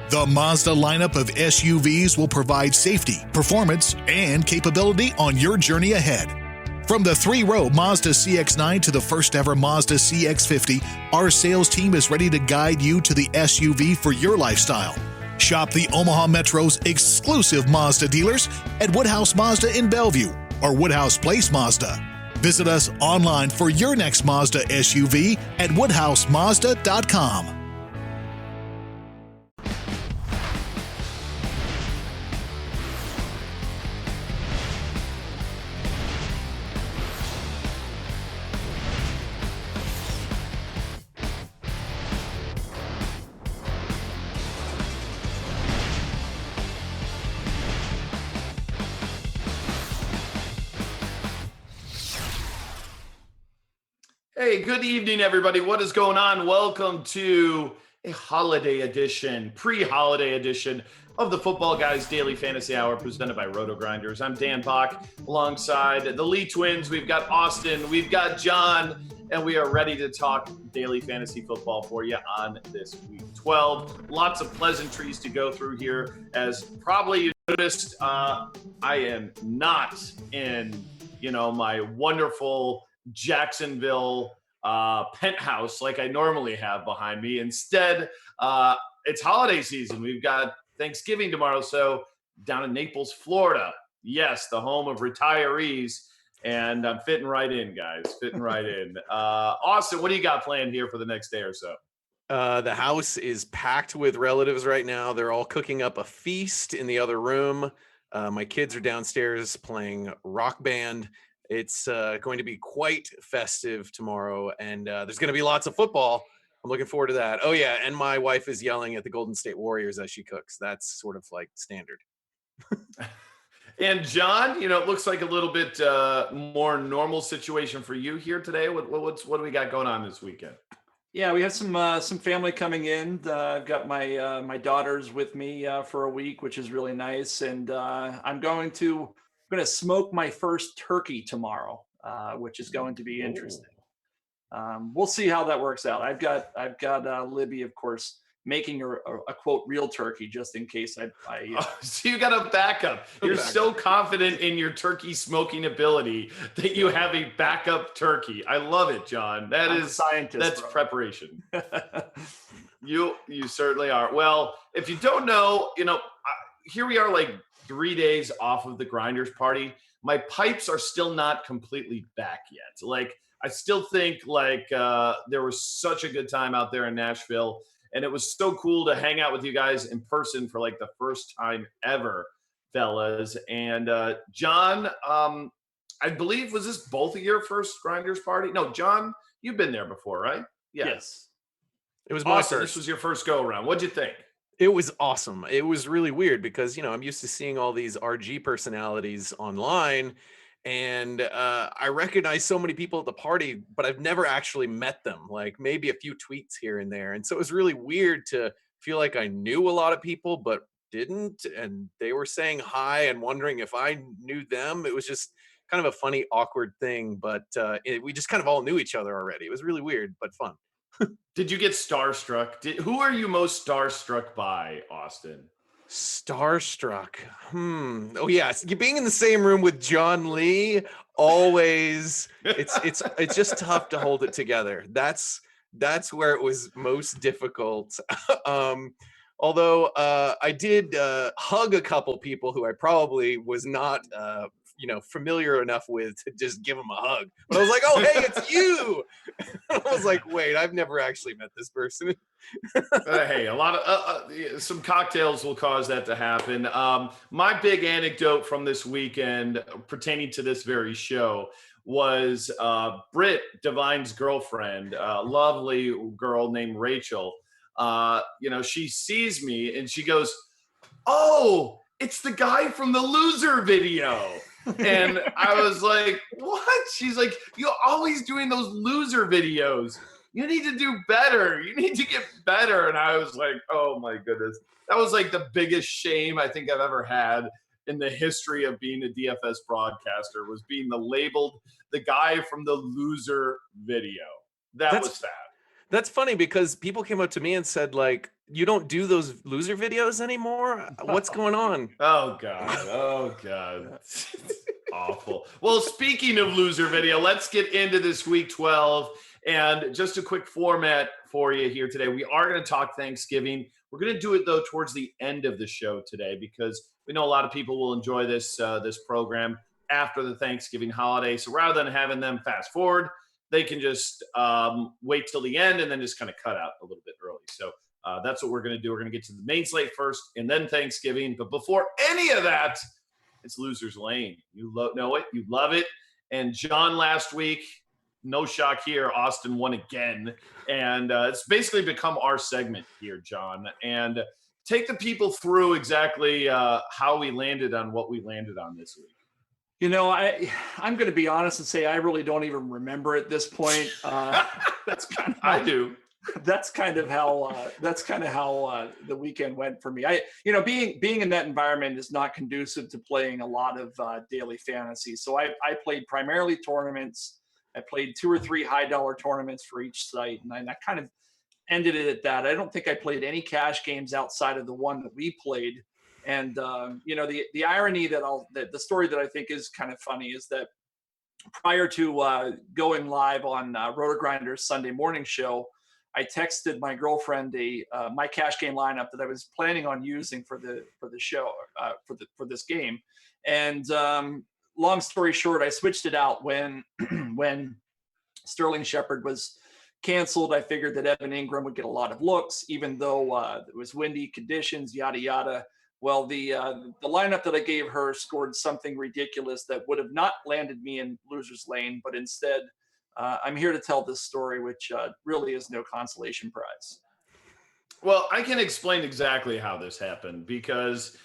The Mazda lineup of SUVs will provide safety, performance, and capability on your journey ahead. From the three-row Mazda CX-9 to the first-ever Mazda CX-50, our sales team is ready to guide you to the SUV for your lifestyle. Shop the Omaha Metro's exclusive Mazda dealers at Woodhouse Mazda in Bellevue or Woodhouse Place Mazda. Visit us online for your next Mazda SUV at woodhousemazda.com. Hey, good evening, everybody. What is going on? Welcome to a holiday edition, pre-holiday edition of the Football Guys Daily Fantasy Hour presented by RotoGrinders. I'm Dan Bach alongside the Lee Twins. We've got Austin, we've got John, and we are ready to talk daily fantasy football for you on this week 12. Lots of pleasantries to go through here. As probably you noticed, I am not in, my wonderful Jacksonville penthouse like I normally have behind me. Instead, it's holiday season. We've got Thanksgiving tomorrow, so down in Naples, Florida. Yes, the home of retirees, and I'm fitting right in, guys. Fitting right in. Austin, what do you got planned here for the next day or so? The house is packed with relatives right now. They're all cooking up a feast in the other room. My kids are downstairs playing Rock Band. It's going to be quite festive tomorrow, and there's going to be lots of football. I'm looking forward to that. Oh, yeah, and my wife is yelling at the Golden State Warriors as she cooks. That's sort of like standard. And John, it looks like a little bit more normal situation for you here today. What do we got going on this weekend? Yeah, we have some family coming in. I've got my daughters with me for a week, which is really nice, and I'm going to smoke my first turkey tomorrow, which is going to be interesting. We'll see how that works out. I've got Libby, of course, making a quote real turkey just in case I so you got a backup. You're so confident in your turkey smoking ability that you have a backup turkey. I love it, John. I'm a scientist. That's bro. Preparation. You certainly are. Well, if you don't know, here we are like 3 days off of the Grinders party. My pipes are still not completely back yet. Like, I still think there was such a good time out there in Nashville, and it was so cool to hang out with you guys in person for like the first time ever, fellas. And John, I believe, was this both of your first Grinders party? No, John, you've been there before, right? Yeah. Yes. It was my first. This was your first go around. What'd you think? It was awesome. It was really weird because, I'm used to seeing all these RG personalities online, and I recognize so many people at the party, but I've never actually met them, like maybe a few tweets here and there. And so it was really weird to feel like I knew a lot of people, but didn't. And they were saying hi and wondering if I knew them. It was just kind of a funny, awkward thing, but we just kind of all knew each other already. It was really weird, but fun. Did you get starstruck? Who are you most starstruck by, Austin? Starstruck. Oh yeah, being in the same room with John Lee always. It's just tough to hold it together. That's where it was most difficult. Although I did hug a couple people who I probably was not familiar enough with to just give them a hug. But I was like, oh, hey, it's you. I was like, wait, I've never actually met this person. Hey, a lot of some cocktails will cause that to happen. My big anecdote from this weekend pertaining to this very show was Britt, Divine's girlfriend, a lovely girl named Rachel. She sees me and she goes, oh, it's the guy from the loser video. And I was like, what? She's like, you're always doing those loser videos. You need to do better. You need to get better. And I was like, oh my goodness. That was like the biggest shame I think I've ever had in the history of being a DFS broadcaster, was being labeled the guy from the loser video. That was sad. That's funny because people came up to me and said, like, you don't do those loser videos anymore? What's going on? Oh God. Awful. Well, speaking of loser video, let's get into this week 12. And just a quick format for you here today. We are going to talk Thanksgiving. We're going to do it, though, towards the end of the show today because we know a lot of people will enjoy this program after the Thanksgiving holiday. So rather than having them fast forward, they can just wait till the end and then just kind of cut out a little bit early. So that's what we're going to do. We're going to get to the main slate first and then Thanksgiving. But before any of that, it's Loser's Lane. You know it. You love it. And John last week, no shock here, Austin won again. And it's basically become our segment here, John. And take the people through exactly how we landed on what we landed on this week. You know, I'm going to be honest and say I really don't even remember at this point. That's kind of I do. That's kind of how the weekend went for me. Being in that environment is not conducive to playing a lot of daily fantasy. So I played primarily tournaments. I played 2 or 3 high dollar tournaments for each site, and I kind of ended it at that. I don't think I played any cash games outside of the one that we played. And the irony that the story that I think is kind of funny is that prior to going live on RotoGrinders Sunday morning show, I texted my girlfriend my cash game lineup that I was planning on using for the show for this game. And long story short, I switched it out when Sterling Shepard was canceled. I figured that Evan Ingram would get a lot of looks, even though it was windy conditions, yada yada. Well, the lineup that I gave her scored something ridiculous that would have not landed me in Loser's Lane, but instead, I'm here to tell this story, which really is no consolation prize. Well, I can explain exactly how this happened because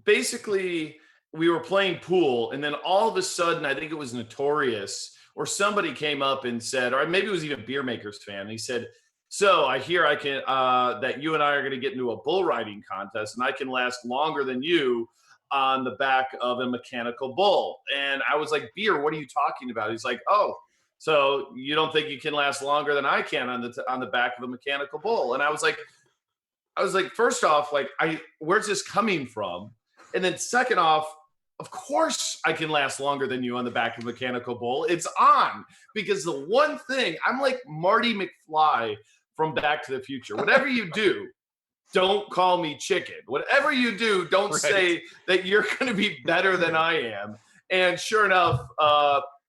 basically we were playing pool, and then all of a sudden, I think it was Notorious or somebody came up and said, or maybe it was even Beer Makers fan. And he said, "So I hear that you and I are going to get into a bull riding contest, and I can last longer than you on the back of a mechanical bull." And I was like, "Beer, what are you talking about?" He's like, "Oh, so you don't think you can last longer than I can on the back of a mechanical bull?" And I was like, first off, like, where's this coming from? And then second off, of course I can last longer than you on the back of a mechanical bull. It's on, because the one thing, I'm like Marty McFly from Back to the Future. Whatever you do, don't call me chicken. Whatever you do, don't say that you're going to be better than I am. And sure enough,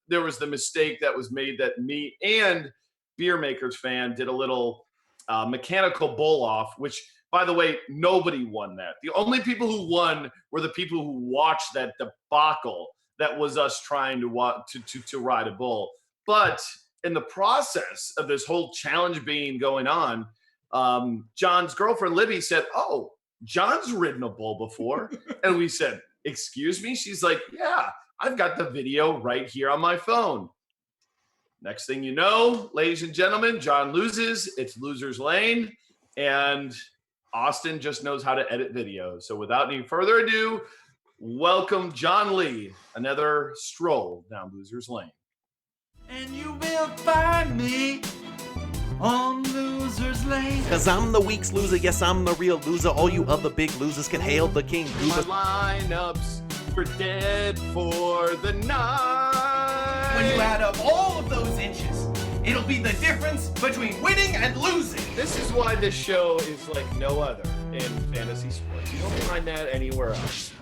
there was the mistake that was made that me and Beer Makers fan did a little mechanical bull off, which, by the way, nobody won that. The only people who won were the people who watched that debacle that was us trying to ride a bull. But in the process of this whole challenge going on, John's girlfriend, Libby, said, "Oh, John's ridden a bull before." And we said, "Excuse me?" She's like, "Yeah, I've got the video right here on my phone." Next thing you know, ladies and gentlemen, John loses. It's Loser's Lane. And Austin just knows how to edit videos. So without any further ado, welcome John Lee, another stroll down Loser's Lane. And you will find me on Loser's Lane. Cause I'm the week's loser, yes, I'm the real loser. All you other big losers can hail the king. My lineups were dead for the night. When you add up all of those inches, it'll be the difference between winning and losing. This is why this show is like no other in fantasy sports. You don't find that anywhere else.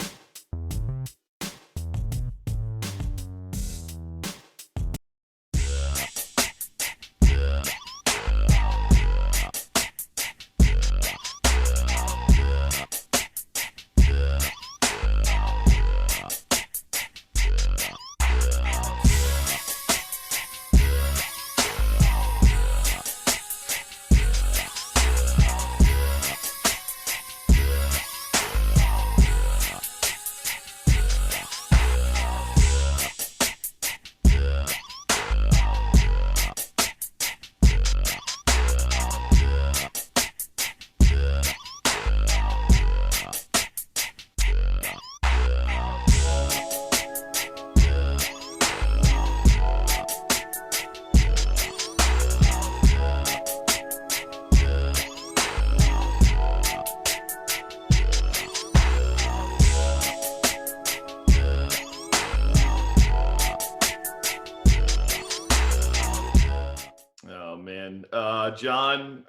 John.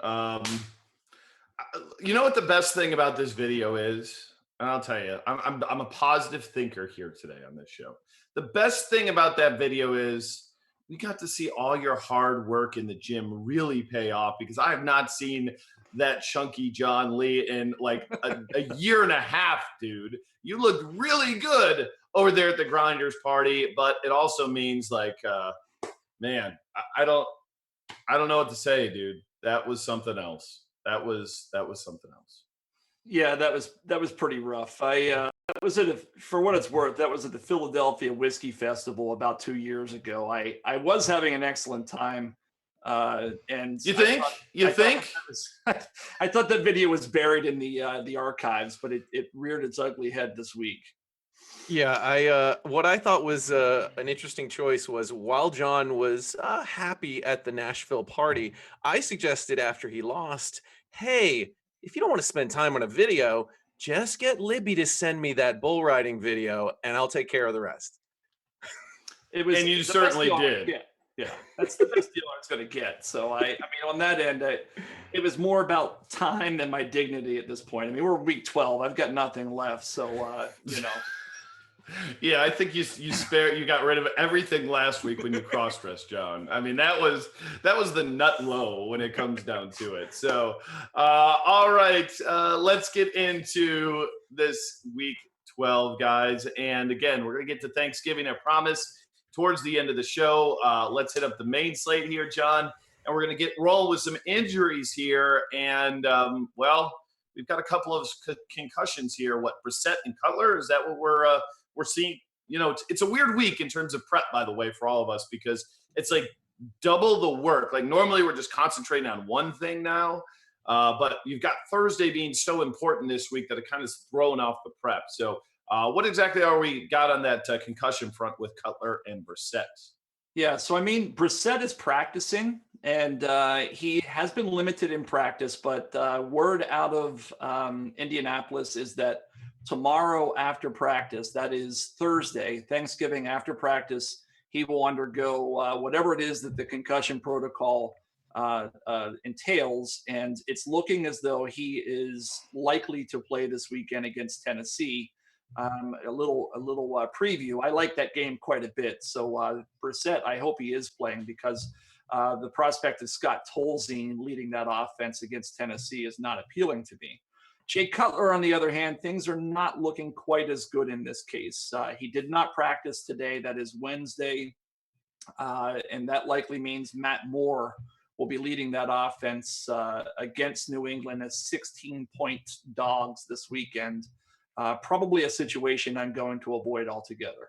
You know what the best thing about this video is? And I'll tell you, I'm a positive thinker here today on this show. The best thing about that video is we got to see all your hard work in the gym really pay off, because I have not seen that chunky John Lee in like a year and a half, dude. You looked really good over there at the Grinders party, but it also means like, man, I don't know what to say, dude. That was something else. That was something else. Yeah, that was pretty rough. That was for what it's worth, that was at the Philadelphia Whiskey Festival about 2 years ago. I was having an excellent time. And you think? I thought that video was buried in the archives, but it reared its ugly head this week. Yeah, what I thought was an interesting choice was, while John was happy at the Nashville party, I suggested after he lost, hey, if you don't want to spend time on a video, just get Libby to send me that bull riding video and I'll take care of the rest. And you certainly did. Yeah, that's the best deal I was going to get. So I mean, on that end, it was more about time than my dignity at this point. I mean, we're week 12. I've got nothing left. So, Yeah, I think you got rid of everything last week when you cross-dressed, John. I mean, that was the nut low when it comes down to it. So, all right, let's get into this week 12, guys. And again, we're going to get to Thanksgiving, I promise, towards the end of the show. Let's hit up the main slate here, John. And we're going to roll with some injuries here. And, we've got a couple of concussions here. What, Brissett and Cutler? Is that what we're seeing? You know, it's a weird week in terms of prep, by the way, for all of us, because it's like double the work. Like normally we're just concentrating on one thing now, but you've got Thursday being so important this week that it kind of is thrown off the prep. So what exactly are we got on that concussion front with Cutler and Brissett? Yeah, so I mean, Brissett is practicing, and he has been limited in practice, but word out of Indianapolis is that tomorrow after practice, that is Thursday, Thanksgiving after practice, he will undergo whatever it is that the concussion protocol entails, and it's looking as though he is likely to play this weekend against Tennessee. A little preview. I like that game quite a bit. So Brissett, I hope he is playing, because the prospect of Scott Tolzien leading that offense against Tennessee is not appealing to me. Jay Cutler, on the other hand, things are not looking quite as good in this case. He did not practice today. That is Wednesday. And that likely means Matt Moore will be leading that offense against New England as 16-point dogs this weekend. Probably a situation I'm going to avoid altogether.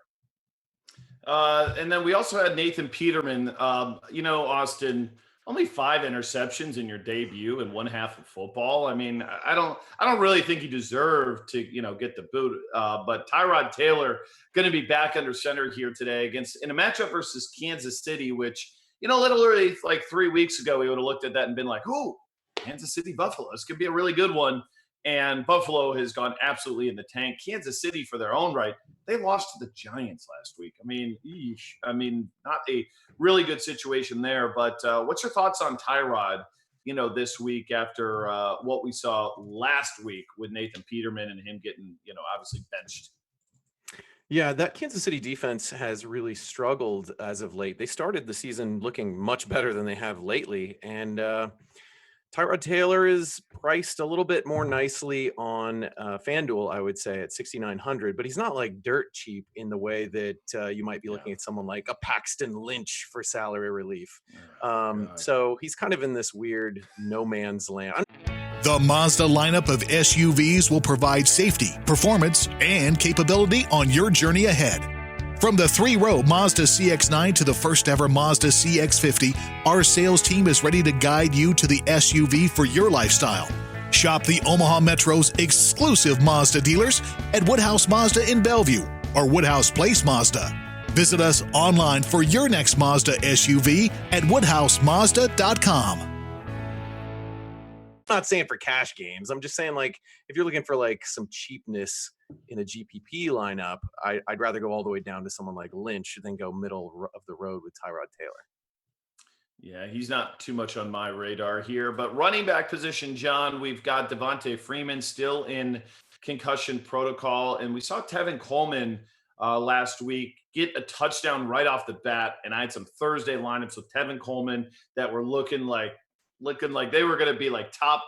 And then we also had Nathan Peterman. Austin, only 5 interceptions in your debut in one half of football. I mean, I don't really think you deserve to, get the boot. But Tyrod Taylor going to be back under center here today in a matchup versus Kansas City, which, literally like 3 weeks ago, we would have looked at that and been like, ooh, Kansas City Buffalo. This could be a really good one. And Buffalo has gone absolutely in the tank. Kansas City, for their own right, they lost to the Giants last week. I mean, not a really good situation there. But what's your thoughts on Tyrod, this week after what we saw last week with Nathan Peterman and him getting, obviously benched? Yeah, that Kansas City defense has really struggled as of late. They started the season looking much better than they have lately. And Tyrod Taylor is priced a little bit more nicely on FanDuel, I would say, at 6,900, but he's not like dirt cheap in the way that you might be looking at someone like a Paxton Lynch for salary relief. So he's kind of in this weird no man's land. The Mazda lineup of SUVs will provide safety, performance, and capability on your journey ahead. From the 3-row Mazda CX-9 to the first ever Mazda CX-50, our sales team is ready to guide you to the SUV for your lifestyle. Shop the Omaha Metro's exclusive Mazda dealers at Woodhouse Mazda in Bellevue or Woodhouse Place Mazda. Visit us online for your next Mazda SUV at woodhousemazda.com. I'm not saying for cash games. I'm just saying, like, if you're looking for like some cheapness in a GPP lineup, I'd rather go all the way down to someone like Lynch than go middle of the road with Tyrod Taylor. Yeah, he's not too much on my radar here. But running back position, John, we've got Devontae Freeman still in concussion protocol. And we saw Tevin Coleman last week get a touchdown right off the bat. And I had some Thursday lineups with Tevin Coleman that were looking like they were going to be like top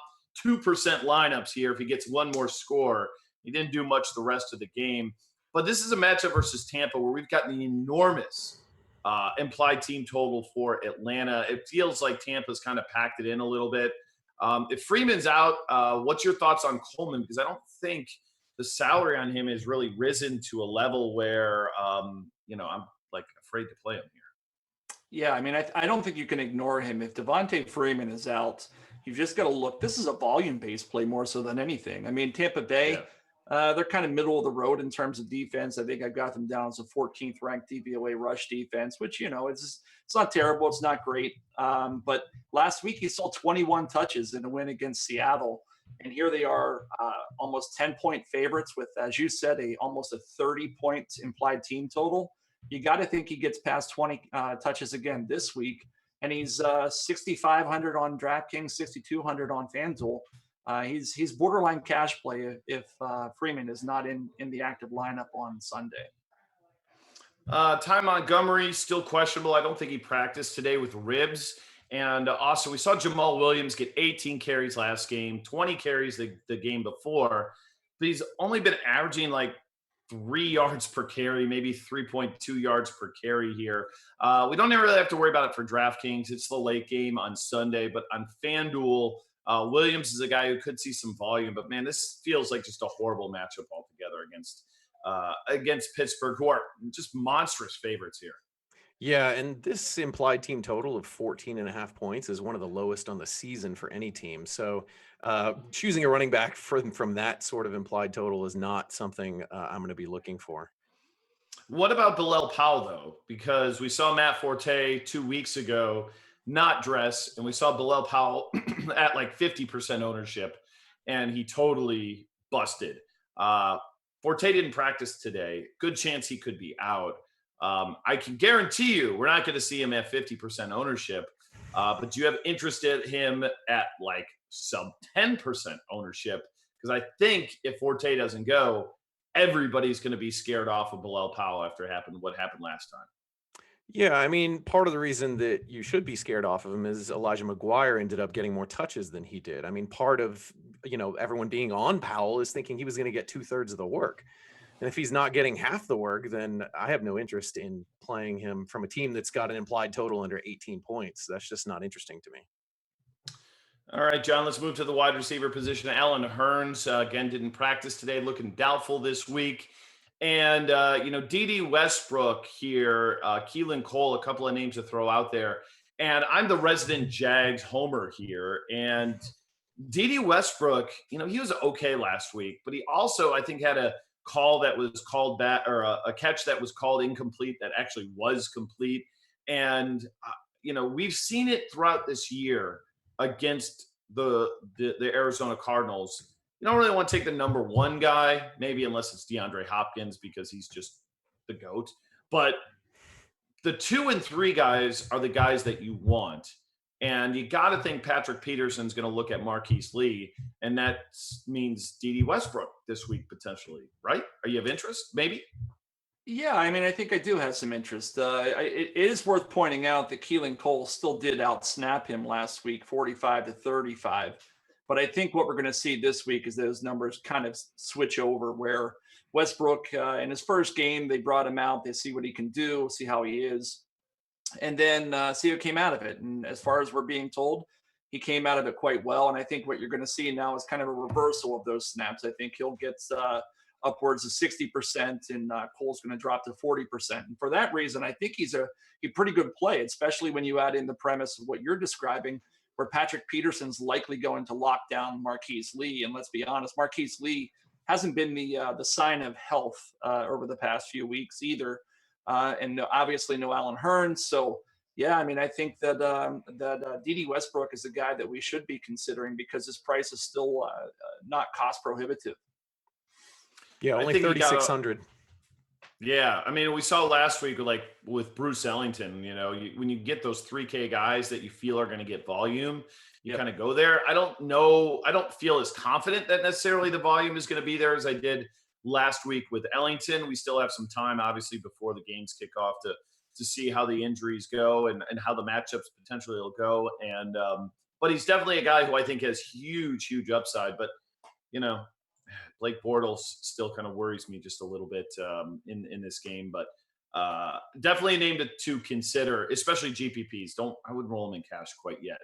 2% lineups here if he gets one more score. He didn't do much the rest of the game. But this is a matchup versus Tampa where we've got the enormous implied team total for Atlanta. It feels like Tampa's kind of packed it in a little bit. If Freeman's out, what's your thoughts on Coleman? Because I don't think the salary on him has really risen to a level where, I'm like afraid to play him here. Yeah, I mean, I don't think you can ignore him. If Devontae Freeman is out, you've just got to look. This is a volume-based play more so than anything. I mean, Tampa Bay, they're kind of middle of the road in terms of defense. I think I got them down as a 14th ranked DVOA rush defense, which, it's not terrible. It's not great. But last week he saw 21 touches in a win against Seattle. And here they are, almost 10-point favorites with, as you said, almost a 30-point implied team total. You got to think he gets past 20 touches again this week. And he's 6,500 on DraftKings, 6,200 on FanDuel. He's borderline cash play if Freeman is not in the active lineup on Sunday. Ty Montgomery, still questionable. I don't think he practiced today with ribs. And also, we saw Jamal Williams get 18 carries last game, 20 carries the game before. But he's only been averaging like 3 yards per carry, maybe 3.2 yards per carry here. We don't really have to worry about it for DraftKings. It's the late game on Sunday. But on FanDuel, Williams is a guy who could see some volume. But, man, this feels like just a horrible matchup altogether against Pittsburgh, who are just monstrous favorites here. Yeah, and this implied team total of 14.5 points is one of the lowest on the season for any team. So choosing a running back from that sort of implied total is not something I'm going to be looking for. What about Bilal Powell, though? Because we saw Matt Forte 2 weeks ago not dress, and we saw Bilal Powell at like 50% ownership, and he totally busted. Forte didn't practice today. Good chance he could be out. I can guarantee you we're not going to see him at 50% ownership, but do you have interest in him at like sub 10% ownership? Because I think if Forte doesn't go, everybody's going to be scared off of Bilal Powell after what happened last time. Yeah, I mean, part of the reason that you should be scared off of him is Elijah McGuire ended up getting more touches than he did. I mean, part of, everyone being on Powell is thinking he was going to get 2/3 of the work. And if he's not getting half the work, then I have no interest in playing him from a team that's got an implied total under 18 points. That's just not interesting to me. All right, John, let's move to the wide receiver position. Alan Hearns, again, didn't practice today, looking doubtful this week. And, D.D. Westbrook here, Keelan Cole, a couple of names to throw out there. And I'm the resident Jags homer here. And D.D. Westbrook, he was okay last week, but he also, I think, had a call that was called back, or a catch that was called incomplete that actually was complete. And, we've seen it throughout this year against the Arizona Cardinals. You don't really want to take the number one guy, maybe unless it's DeAndre Hopkins because he's just the GOAT. But the 2 and 3 guys are the guys that you want. And you got to think Patrick Peterson's going to look at Marquise Lee, and that means D.D. Westbrook this week potentially, right? Are you of interest? Maybe? Yeah, I mean, I think I do have some interest. It is worth pointing out that Keelan Cole still did outsnap him last week, 45-35. But I think what we're going to see this week is those numbers kind of switch over, where Westbrook, in his first game, they brought him out. They see what he can do, see how he is, and then see what came out of it. And as far as we're being told, he came out of it quite well. And I think what you're going to see now is kind of a reversal of those snaps. I think he'll get upwards of 60%, and Cole's going to drop to 40%. And for that reason, I think he's a pretty good play, especially when you add in the premise of what you're describing, where Patrick Peterson's likely going to lock down Marquise Lee. And let's be honest, Marquise Lee hasn't been the sign of health over the past few weeks either. And obviously no Alan Hearns. So, yeah, I mean, I think that D.D. Westbrook is a guy that we should be considering because his price is still not cost prohibitive. Yeah, only 3,600. Yeah, I mean, we saw last week with Bruce Ellington. When you get those 3K guys that you feel are going to get volume, you kind of go there. I don't know. I don't feel as confident that necessarily the volume is going to be there as I did last week with Ellington. We still have some time, obviously, before the games kick off to see how the injuries go and how the matchups potentially will go. And but he's definitely a guy who I think has huge upside. But Blake Bortles still kind of worries me just a little bit in this game, but definitely a name to consider, especially GPPs. I wouldn't roll him in cash quite yet.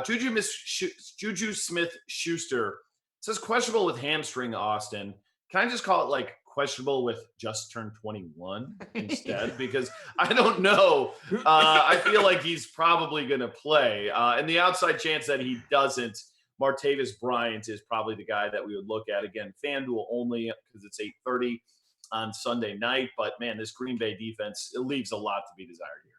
Juju Smith-Schuster says questionable with hamstring, Austin. Can I just call it questionable with just turned 21 instead? Because I don't know. I feel like he's probably going to play. And the outside chance that he doesn't, Martavis Bryant is probably the guy that we would look at. Again, FanDuel only because it's 8:30 on Sunday night. But, man, this Green Bay defense, it leaves a lot to be desired here.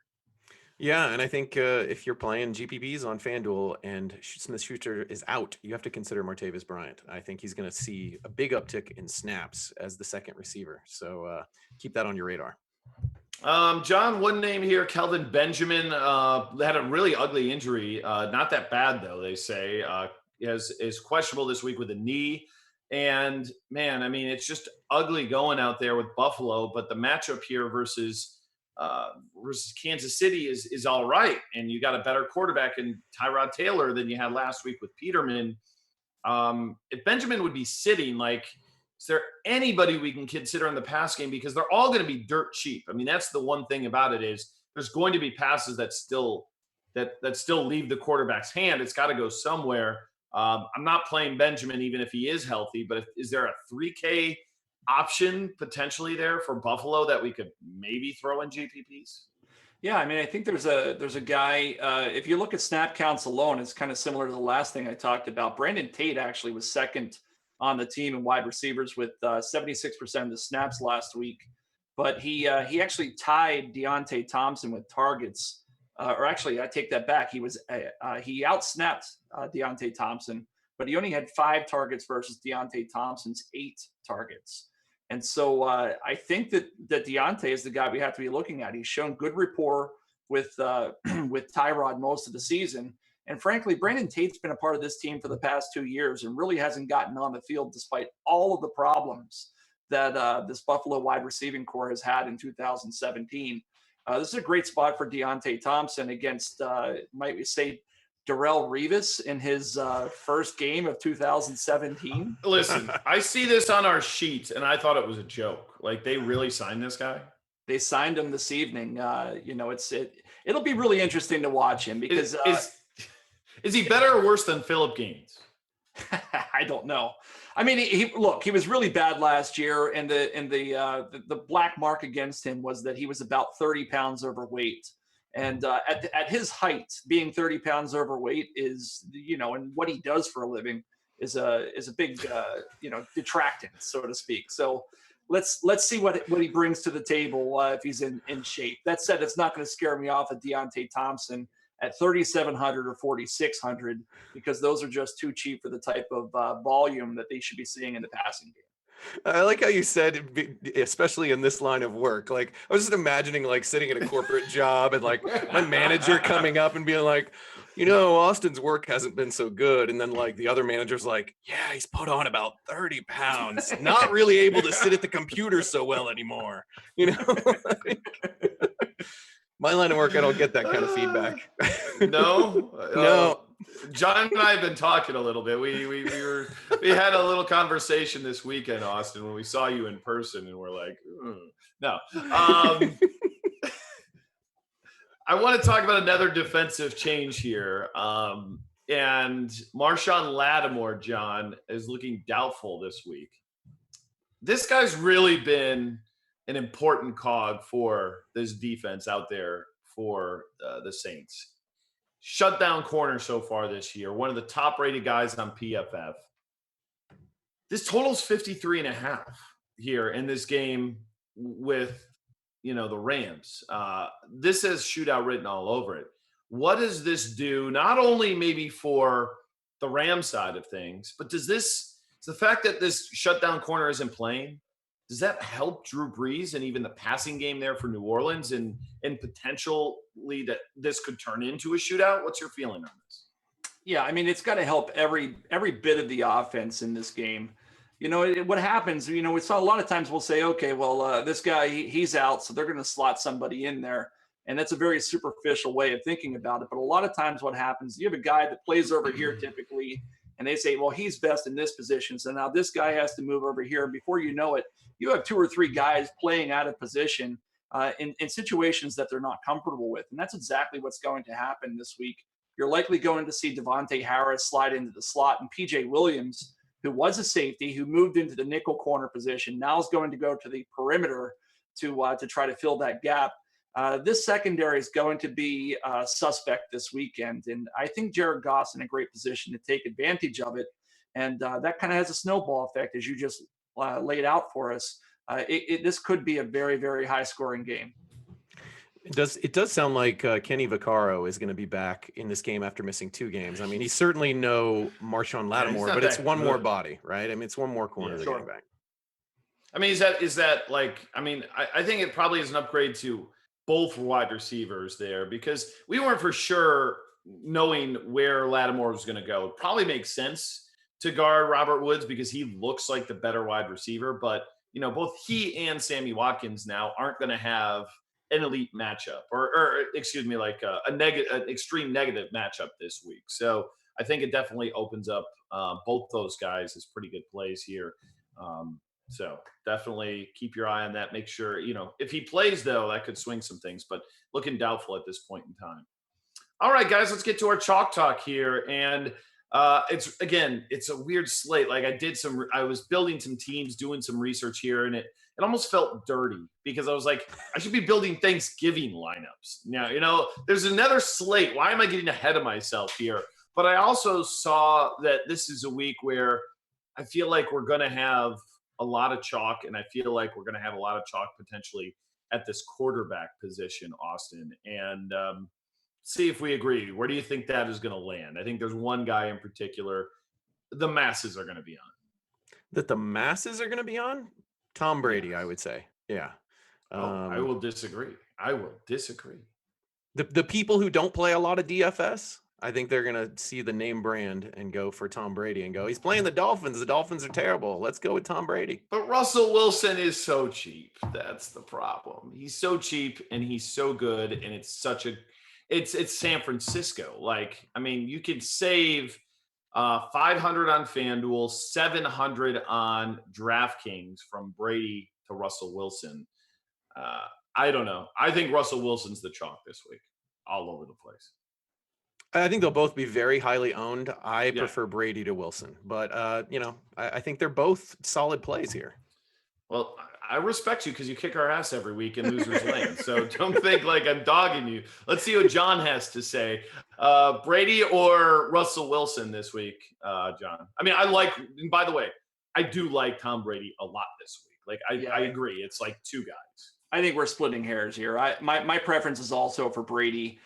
Yeah, and I think if you're playing GPPs on FanDuel and Smith-Schuster is out, you have to consider Martavis Bryant. I think he's going to see a big uptick in snaps as the second receiver. So keep that on your radar. John, one name here, Kelvin Benjamin, had a really ugly injury. Not that bad, though, they say. Is questionable this week with a knee. And, man, I mean, it's just ugly going out there with Buffalo. But the matchup here versus Kansas City is all right. And you got a better quarterback in Tyrod Taylor than you had last week with Peterman. If Benjamin would be sitting, is there anybody we can consider in the pass game? Because they're all going to be dirt cheap. I mean, that's the one thing about it is there's going to be passes that still leave the quarterback's hand. It's got to go somewhere. I'm not playing Benjamin even if he is healthy, but is there a 3K option potentially there for Buffalo that we could maybe throw in GPPs? Yeah, I mean, I think there's a guy, if you look at snap counts alone, it's kind of similar to the last thing I talked about. Brandon Tate actually was second on the team in wide receivers with 76% of the snaps last week. But he actually tied Deontay Thompson with targets. Or actually, I take that back. He outsnapped Deontay Thompson, but he only had 5 targets versus Deontay Thompson's 8 targets. And so I think that Deontay is the guy we have to be looking at. He's shown good rapport with Tyrod most of the season. And frankly, Brandon Tate's been a part of this team for the past 2 years and really hasn't gotten on the field despite all of the problems that this Buffalo wide receiving core has had in 2017. This is a great spot for Deontay Thompson against, might we say, Darrelle Revis in his first game of 2017. Listen, I see this on our sheet, and I thought it was a joke. They really signed this guy? They signed him this evening. It'll be really interesting to watch him because is he better or worse than Phillip Gaines? I don't know. I mean, he was really bad last year, and the black mark against him was that he was about 30 pounds overweight. And at his height, being 30 pounds overweight is, and what he does for a living is a big, detractant, so to speak. So let's see what he brings to the table if he's in shape. That said, it's not going to scare me off of Deontay Thompson at 3,700 or 4,600 because those are just too cheap for the type of volume that they should be seeing in the passing game. I like how you said, especially in this line of work. I was just imagining sitting at a corporate job and my manager coming up and being like, Austin's work hasn't been so good. And then the other manager's like, yeah, he's put on about 30 pounds, not really able to sit at the computer so well anymore. My line of work, I don't get that kind of feedback. No. John and I have been talking a little bit. We had a little conversation this weekend, Austin, when we saw you in person, and we're like, no. I want to talk about another defensive change here. And Marshawn Lattimore, John, is looking doubtful this week. This guy's really been an important cog for this defense out there for the Saints. Shutdown corner so far this year, one of the top-rated guys on PFF. This total's 53.5 here in this game with, the Rams. This has shootout written all over it. What does this do, not only maybe for the Rams side of things, but does the fact that this shutdown corner isn't playing, does that help Drew Brees and even the passing game there for New Orleans and potentially that this could turn into a shootout? What's your feeling on this? Yeah, I mean, it's got to help every bit of the offense in this game. What happens, we saw a lot of times we'll say, okay, well, this guy, he's out, so they're going to slot somebody in there. And that's a very superficial way of thinking about it. But a lot of times what happens, you have a guy that plays over here typically, and they say, well, he's best in this position. So now this guy has to move over here. And before you know it, you have 2 or 3 guys playing out of position in situations that they're not comfortable with. And that's exactly what's going to happen this week. You're likely going to see Devontae Harris slide into the slot, and PJ Williams, who was a safety, who moved into the nickel corner position, now is going to go to the perimeter to try to fill that gap. This secondary is going to be suspect this weekend, and I think Jared Goff's in a great position to take advantage of it, and that kind of has a snowball effect, as you just laid out for us. This could be a very, very high-scoring game. It does sound like Kenny Vaccaro is going to be back in this game after missing 2 games. I mean, he's certainly no Marshawn Lattimore, but it's one more body, right? I mean, it's one more corner getting back. I mean, is that like? I mean, I think it probably is an upgrade to both wide receivers there, because we weren't for sure knowing where Lattimore was going to go. It probably makes sense to guard Robert Woods because he looks like the better wide receiver, but both he and Sammy Watkins now aren't going to have an elite matchup or excuse me, like an extreme negative matchup this week. So I think it definitely opens up both those guys as pretty good plays here. So definitely keep your eye on that. Make sure, if he plays though, that could swing some things, but looking doubtful at this point in time. All right, guys, let's get to our chalk talk here. And it's a weird slate. Like I was building some teams, doing some research here, and it almost felt dirty because I was like, I should be building Thanksgiving lineups. Now, there's another slate. Why am I getting ahead of myself here? But I also saw that this is a week where I feel like we're going to have a lot of chalk, and I feel like we're going to have a lot of chalk potentially at this quarterback position, Austin. And see if we agree. Where do you think that is going to land? I think there's one guy in particular the masses are going to be on. That the masses are going to be on? Tom Brady, yes. I would say. Yeah. I will disagree. The people who don't play a lot of DFS, I think they're going to see the name brand and go for Tom Brady and go, he's playing the Dolphins. The Dolphins are terrible. Let's go with Tom Brady. But Russell Wilson is so cheap. That's the problem. He's so cheap and he's so good. And it's San Francisco. Like, I mean, you could save 500 on FanDuel, 700 on DraftKings from Brady to Russell Wilson. I don't know. I think Russell Wilson's the chalk this week, all over the place. I think they'll both be very highly owned. I prefer Brady to Wilson, but I think they're both solid plays here. Well, I respect you because you kick our ass every week in Losers Lane. So don't think like I'm dogging you. Let's see what John has to say. Brady or Russell Wilson this week, John? I mean, by the way, I do like Tom Brady a lot this week. Like, I agree. It's like 2 guys. I think we're splitting hairs here. My preference is also for Brady.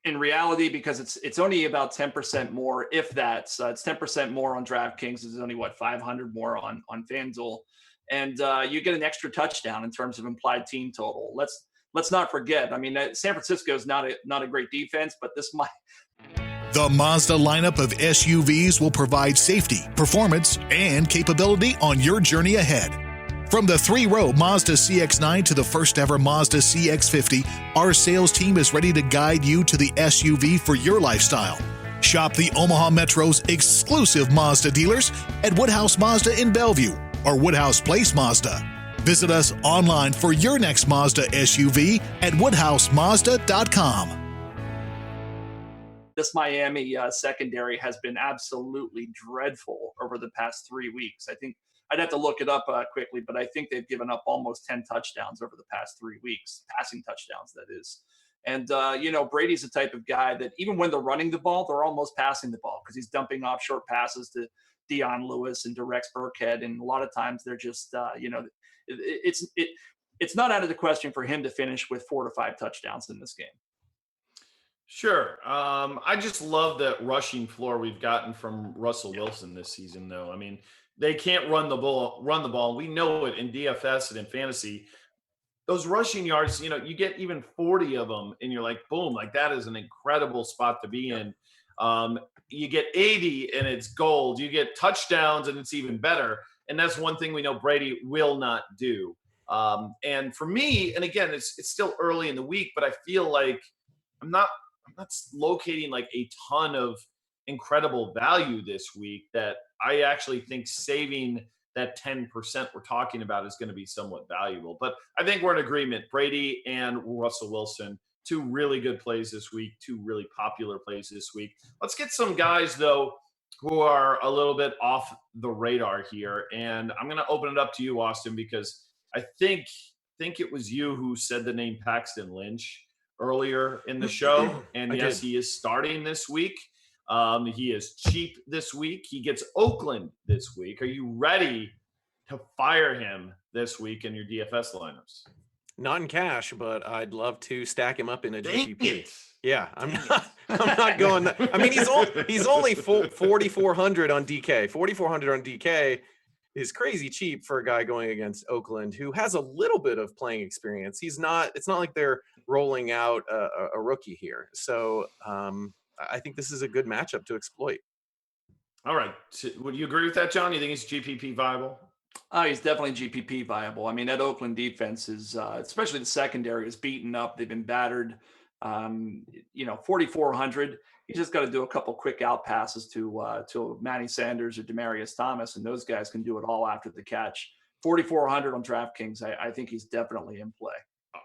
In reality, because it's only about 10% more, if that's it's 10% more on DraftKings. It's only 500 more on FanDuel, and you get an extra touchdown in terms of implied team total. Let's not forget. I mean, San Francisco is not a great defense, but this might. The Mazda lineup of SUVs will provide safety, performance, and capability on your journey ahead. From the 3-row Mazda CX-9 to the first ever Mazda CX-50, our sales team is ready to guide you to the SUV for your lifestyle. Shop the Omaha Metro's exclusive Mazda dealers at Woodhouse Mazda in Bellevue or Woodhouse Place Mazda. Visit us online for your next Mazda SUV at woodhousemazda.com. This Miami secondary has been absolutely dreadful over the past 3 weeks. I think I'd have to look it up quickly, but I think they've given up almost 10 touchdowns over the past 3 weeks, passing touchdowns, that is. And, Brady's the type of guy that even when they're running the ball, they're almost passing the ball because he's dumping off short passes to Dion Lewis and to Rex Burkhead. And a lot of times they're just, it's not out of the question for him to finish with 4 to 5 touchdowns in this game. Sure. I just love that rushing floor we've gotten from Russell Wilson this season, though. I mean, they can't run the ball. Run the ball. We know it in DFS and in fantasy. Those rushing yards, you get even 40 of them, and you're like, boom, like that is an incredible spot to be in. You get 80, and it's gold. You get touchdowns, and it's even better. And that's one thing we know Brady will not do. And for me, and again, it's still early in the week, but I feel like I'm not I'm not locating like a ton of incredible value this week that I actually think saving that 10% we're talking about is going to be somewhat valuable. But I think we're in agreement. Brady and Russell Wilson, two really good plays this week, two really popular plays this week. Let's get some guys, though, who are a little bit off the radar here. And I'm going to open it up to you, Austin, because I think it was you who said the name Paxton Lynch earlier in the show. And yes, he is starting this week. He is cheap this week. He gets Oakland this week. Are you ready to fire him this week in your DFS lineups? Not in cash, but I'd love to stack him up in a GPP. It. Yeah, I'm not going that. I mean, he's only 4,400 on DK. 4,400 on DK is crazy cheap for a guy going against Oakland, who has a little bit of playing experience. It's not like they're rolling out a rookie here. So I think this is a good matchup to exploit. All right. So would you agree with that, John? You think it's GPP viable? He's definitely GPP viable. I mean, that Oakland defense is, especially the secondary, is beaten up. They've been battered. 4,400. You just got to do a couple quick out passes to Manny Sanders or Demaryius Thomas, and those guys can do it all after the catch. 4,400 on DraftKings. I think he's definitely in play.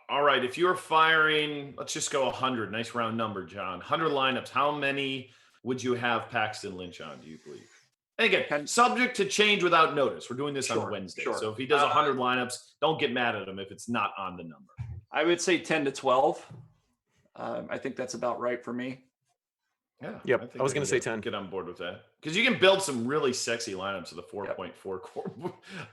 All right. If you're firing, let's just go 100. Nice round number, John. 100 lineups. How many would you have Paxton Lynch on, do you believe? And again, subject to change without notice. We're doing this on Wednesday. Sure. So if he does 100 lineups, don't get mad at him if it's not on the number. I would say 10 to 12. I think that's about right for me. Yeah. Yep. I was going to say 10. Get on board with that. Because you can build some really sexy lineups with a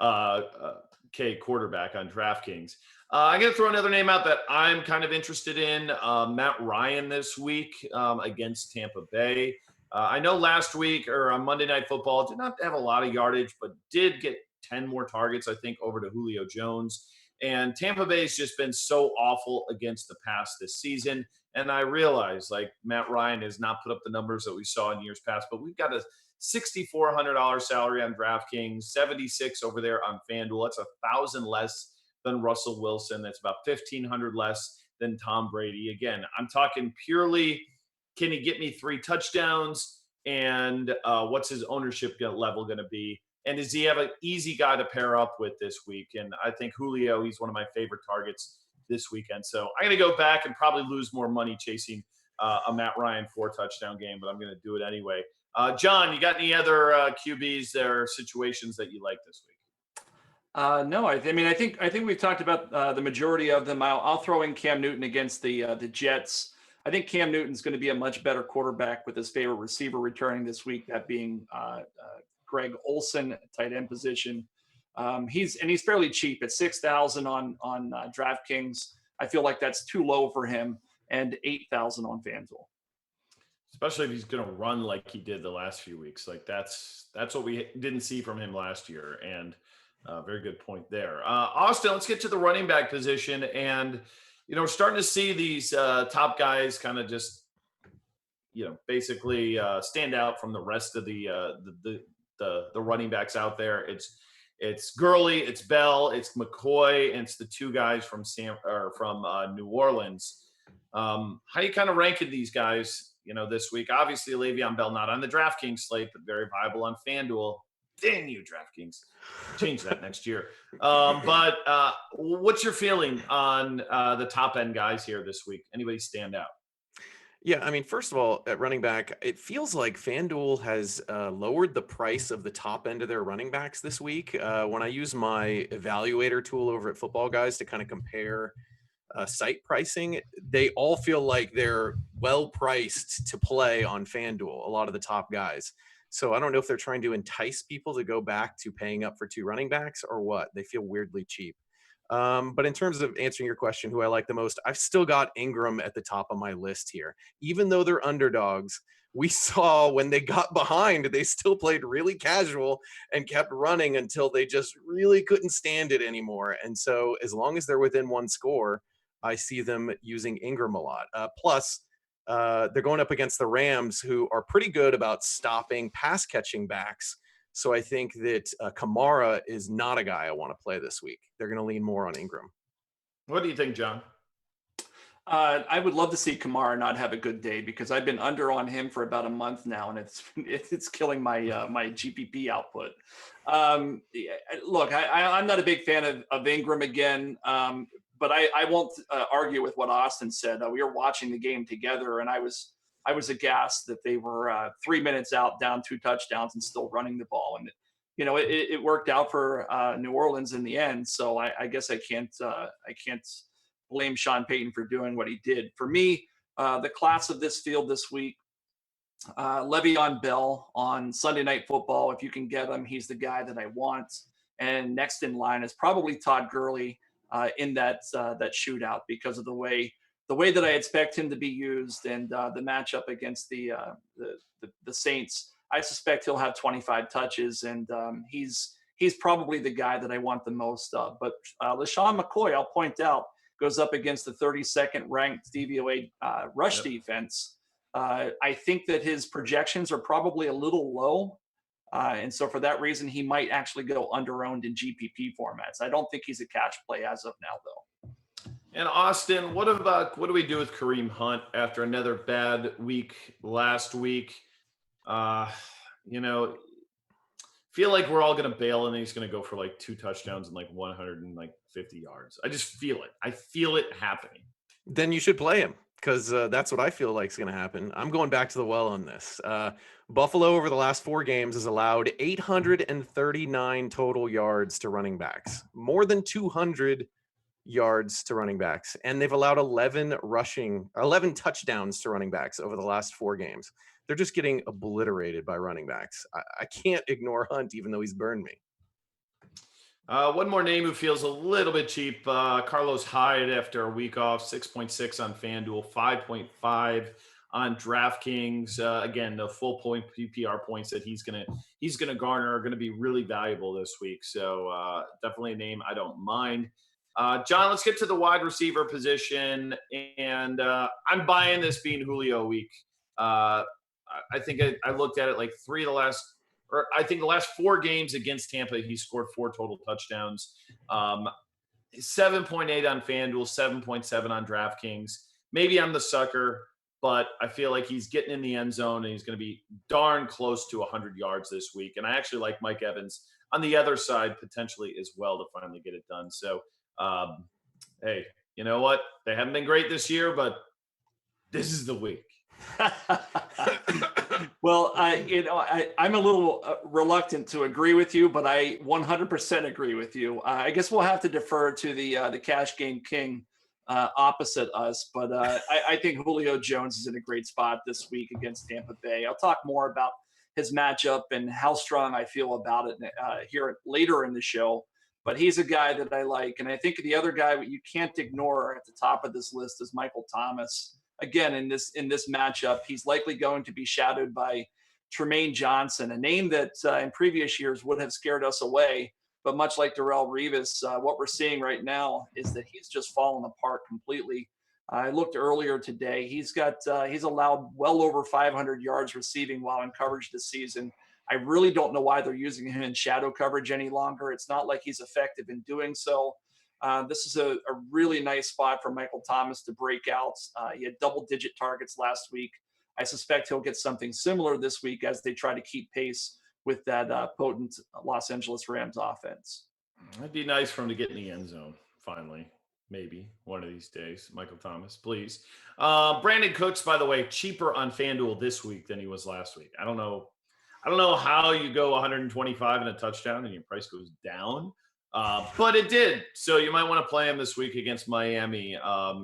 4.4 K quarterback on DraftKings. I'm going to throw another name out that I'm kind of interested in. Matt Ryan this week against Tampa Bay. I know last week or on Monday Night Football did not have a lot of yardage, but did get 10 more targets, I think, over to Julio Jones. And Tampa Bay's just been so awful against the pass this season. And I realize, like, Matt Ryan has not put up the numbers that we saw in years past, but we've got a $6,400 salary on DraftKings, 76 over there on FanDuel. That's $1,000 less than Russell Wilson. That's about $1,500 less than Tom Brady. Again, I'm talking purely, can he get me 3 touchdowns? And what's his ownership level going to be? And does he have an easy guy to pair up with this week? And I think Julio, he's one of my favorite targets this weekend. So I'm going to go back and probably lose more money chasing a Matt Ryan 4-touchdown game, but I'm going to do it anyway. John, you got any other QBs or situations that you like this week? No, I think we've talked about the majority of them. I'll throw in Cam Newton against the Jets. I think Cam Newton's going to be a much better quarterback with his favorite receiver returning this week, that being Greg Olsen, tight end position. He's fairly cheap at 6,000 on DraftKings. I feel like that's too low for him, and 8,000 on FanDuel. Especially if he's going to run like he did the last few weeks. Like that's what we didn't see from him last year. And very good point there. Austin, let's get to the running back position. And, we're starting to see these top guys kind of just, basically stand out from the rest of the running backs out there. It's Gurley, it's Bell, it's McCoy, and it's the two guys from New Orleans. How do you kind of rank these guys, this week? Obviously, Le'Veon Bell not on the DraftKings slate, but very viable on FanDuel. Dang you, DraftKings. Change that next year. But what's your feeling on the top end guys here this week? Anybody stand out? Yeah, I mean, first of all, at running back, it feels like FanDuel has lowered the price of the top end of their running backs this week. When I use my evaluator tool over at FootballGuys to kind of compare site pricing, they all feel like they're well priced to play on FanDuel, a lot of the top guys. So I don't know if they're trying to entice people to go back to paying up for 2 running backs or what. They feel weirdly cheap. But in terms of answering your question, who I like the most, I've still got Ingram at the top of my list here. Even though they're underdogs, we saw when they got behind, they still played really casual and kept running until they just really couldn't stand it anymore. And so as long as they're within one score, I see them using Ingram a lot. Plus, they're going up against the Rams, who are pretty good about stopping pass catching backs. So I think that Kamara is not a guy I want to play this week. They're going to lean more on Ingram. What do you think, John? I would love to see Kamara not have a good day because I've been under on him for about a month now, and it's killing my my GPP output. Look, I'm not a big fan of Ingram again, but I won't argue with what Austin said. We were watching the game together, and I was aghast that they were 3 minutes out, down 2 touchdowns, and still running the ball. And it worked out for New Orleans in the end. So I guess I can't blame Sean Payton for doing what he did. For me, the class of this field this week, Le'Veon Bell on Sunday Night Football. If you can get him, he's the guy that I want. And next in line is probably Todd Gurley in that shootout because of the way that I expect him to be used and the matchup against the Saints. I suspect he'll have 25 touches, and he's probably the guy that I want the most of. But LaShawn McCoy, I'll point out, goes up against the 32nd ranked DVOA rush defense. I think that his projections are probably a little low. And so for that reason, he might actually go under-owned in GPP formats. I don't think he's a cash play as of now, though. And Austin, what do we do with Kareem Hunt after another bad week last week? Feel like we're all going to bail and he's going to go for like 2 touchdowns and like 150 yards. I just feel it. I feel it happening. Then you should play him because that's what I feel like is going to happen. I'm going back to the well on this. Buffalo over the last 4 games has allowed 839 total yards to running backs, more than 200 yards to running backs. And they've allowed 11 touchdowns to running backs over the last 4 games. They're just getting obliterated by running backs. I can't ignore Hunt, even though he's burned me. One more name who feels a little bit cheap, Carlos Hyde after a week off, 6.6 on FanDuel, 5.5 on DraftKings. Again, the full point PPR points that he's gonna garner are gonna be really valuable this week. So definitely a name I don't mind. John, let's get to the wide receiver position, and I'm buying this being Julio week. I think I looked at it like the last 4 games against Tampa, he scored 4 total touchdowns. 7.8 on FanDuel, 7.7 on DraftKings. Maybe I'm the sucker, but I feel like he's getting in the end zone and he's going to be darn close to 100 yards this week. And I actually like Mike Evans on the other side potentially as well to finally get it done. So, hey, you know what? They haven't been great this year, but this is the week. Well, I'm a little reluctant to agree with you, but I 100% agree with you. I guess we'll have to defer to the cash game king opposite us, but I think Julio Jones is in a great spot this week against Tampa Bay. I'll talk more about his matchup and how strong I feel about it here later in the show. But he's a guy that I like, and I think the other guy you can't ignore at the top of this list is Michael Thomas. Again, in this matchup, he's likely going to be shadowed by Tremaine Johnson, a name that in previous years would have scared us away. But much like Darrelle Revis, what we're seeing right now is that he's just fallen apart completely. I looked earlier today. He's allowed well over 500 yards receiving while in coverage this season. I really don't know why they're using him in shadow coverage any longer. It's not like he's effective in doing so. This is a really nice spot for Michael Thomas to break out. He had double-digit targets last week. I suspect he'll get something similar this week as they try to keep pace with that potent Los Angeles Rams offense. It'd be nice for him to get in the end zone, finally. Maybe one of these days. Michael Thomas, please. Brandon Cooks, by the way, cheaper on FanDuel this week than he was last week. I don't know how you go 125 and a touchdown and your price goes down. But it did. So you might want to play him this week against Miami,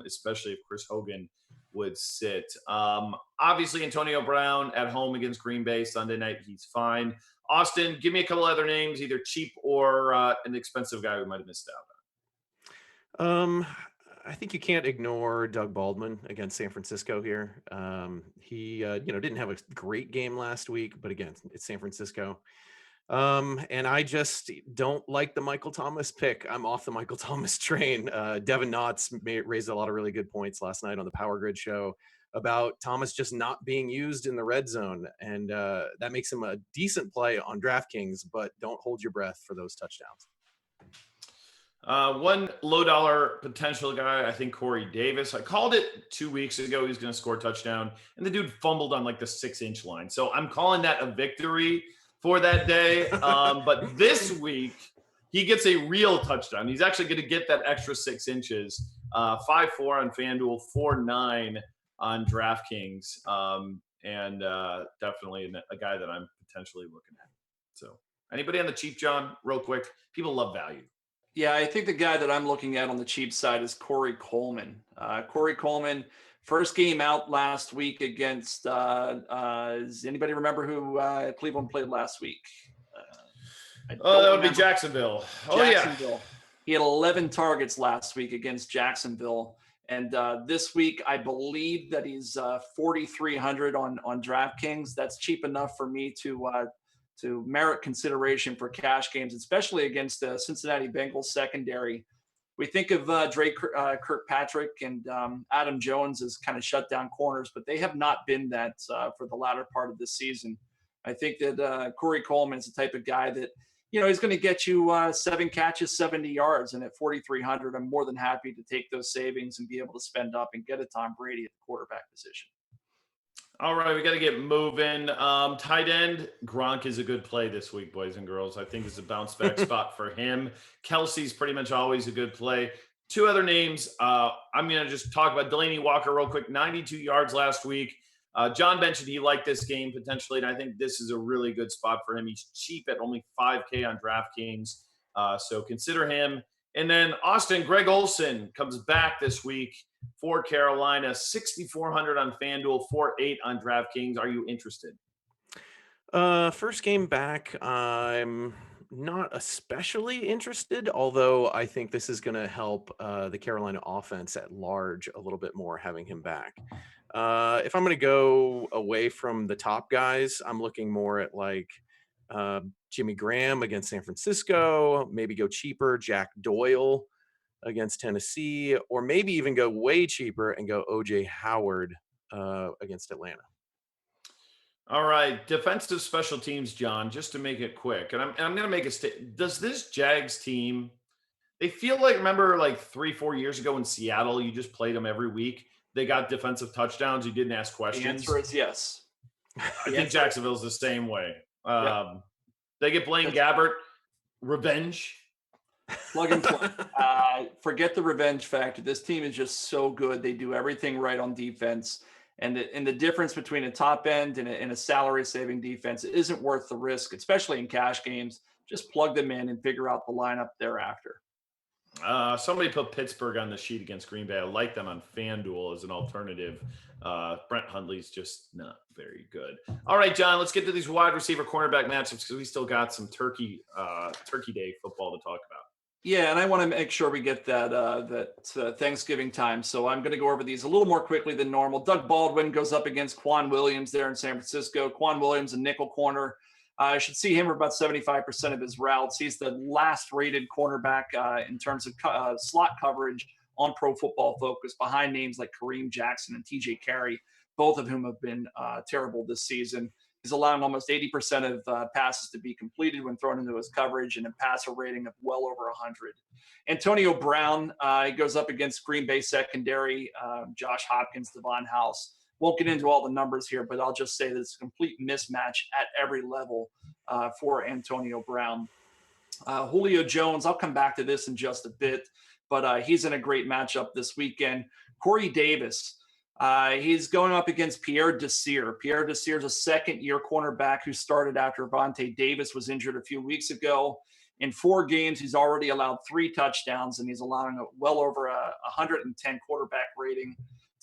especially if Chris Hogan would sit. Obviously, Antonio Brown at home against Green Bay Sunday night. He's fine. Austin, give me a couple other names, either cheap or an expensive guy we might have missed out on. I think you can't ignore Doug Baldwin against San Francisco here. He didn't have a great game last week, but again, it's San Francisco. And I just don't like the Michael Thomas pick. I'm off the Michael Thomas train. Devin Knotts raised a lot of really good points last night on the Power Grid show about Thomas just not being used in the red zone. And that makes him a decent play on DraftKings, but don't hold your breath for those touchdowns. One low dollar potential guy, I think Corey Davis. I called it 2 weeks ago. He's going to score a touchdown, and the dude fumbled on like the 6-inch line. So I'm calling that a victory for that day. But this week, he gets a real touchdown. He's actually going to get that extra 6 inches. 5'4" on FanDuel, 4'9" on DraftKings, and definitely a guy that I'm potentially looking at. So anybody on the cheap, John, real quick? People love value. Yeah, I think the guy that I'm looking at on the cheap side is Corey Coleman. Corey Coleman, first game out last week against, does anybody remember who Cleveland played last week? That would be Jacksonville. Jacksonville. Yeah. He had 11 targets last week against Jacksonville. And this week, I believe that he's 4,300 on DraftKings. That's cheap enough for me to merit consideration for cash games, especially against the Cincinnati Bengals secondary. We think of Drake Kirkpatrick and Adam Jones as kind of shutdown corners, but they have not been that for the latter part of this season. I think that Corey Coleman is the type of guy that, he's going to get you 7 catches, 70 yards. And at 4,300, I'm more than happy to take those savings and be able to spend up and get a Tom Brady at the quarterback position. All right, we got to get moving. Tight end, Gronk is a good play this week, boys and girls. I think it's a bounce back spot for him. Kelsey's pretty much always a good play. 2 other names. I'm going to just talk about Delaney Walker real quick. 92 yards last week. John mentioned he liked this game potentially, and I think this is a really good spot for him. He's cheap at only $5K on DraftKings, so consider him. And then Austin, Greg Olsen comes back this week for Carolina, 6,400 on FanDuel, 4.8 on DraftKings. Are you interested? First game back, I'm not especially interested, although I think this is going to help the Carolina offense at large a little bit more having him back. If I'm going to go away from the top guys, I'm looking more at like Jimmy Graham against San Francisco, maybe go cheaper, Jack Doyle against Tennessee, or maybe even go way cheaper and go OJ Howard against Atlanta. All right, defensive special teams, John, just to make it quick. And I'm going to make a statement. Does this Jags team, they feel like, remember like 3-4 years ago in Seattle, you just played them every week. They got defensive touchdowns. You didn't ask questions. The answer is yes. I think Jacksonville's the same way. They get Blaine Gabbert. Revenge. Plug and play. Forget the revenge factor. This team is just so good. They do everything right on defense. And the difference between a top end and a salary-saving defense isn't worth the risk, especially in cash games. Just plug them in and figure out the lineup thereafter. Somebody put Pittsburgh on the sheet against Green Bay. I like them on FanDuel as an alternative. Brent Hundley's just not very good. All right, John, let's get to these wide receiver cornerback matchups because we still got some Turkey Day football to talk about. Yeah, and I want to make sure we get that Thanksgiving time. So I'm going to go over these a little more quickly than normal. Doug Baldwin goes up against Quan Williams there in San Francisco. Quan Williams, a nickel corner. I should see him for about 75% of his routes. He's the last rated cornerback in terms of slot coverage on Pro Football Focus, behind names like Kareem Jackson and TJ Carey, both of whom have been terrible this season. He's allowing almost 80% of passes to be completed when thrown into his coverage and a passer rating of well over 100. Antonio Brown, he goes up against Green Bay secondary, Josh Hopkins, Devon House. Won't get into all the numbers here, but I'll just say that it's a complete mismatch at every level for Antonio Brown. Julio Jones, I'll come back to this in just a bit, but he's in a great matchup this weekend. Corey Davis, he's going up against Pierre Desir. Pierre Desir is a second-year cornerback who started after Vontae Davis was injured a few weeks ago. In 4 games, he's already allowed 3 touchdowns, and he's allowing well over a 110 quarterback rating.